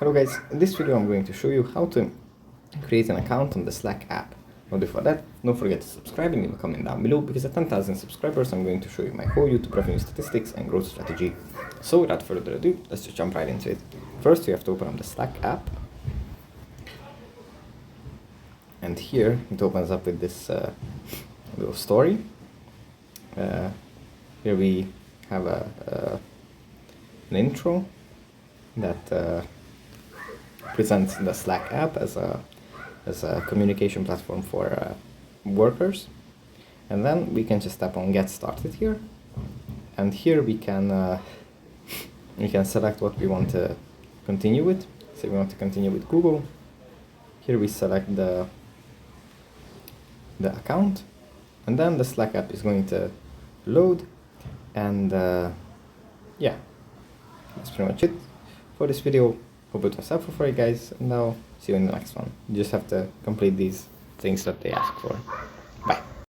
Hello guys, in this video I'm going to show you how to create an account on the Slack app. But before that, don't forget to subscribe and leave a comment down below, because at 10,000 subscribers I'm going to show you my whole YouTube revenue statistics and growth strategy. So without further ado, let's just jump right into it. First you have to open up the Slack app. And here it opens up with this little story. Here we have an intro that presents the Slack app as a communication platform for workers. And then we can just tap on Get Started here. And here we can select what we want to continue with. So we want to continue with Google. Here we select the account, and then the Slack app is going to load. And yeah, that's pretty much it for this video. Hope it was helpful for you guys, and now see you in the next one. You just have to complete these things that they ask for.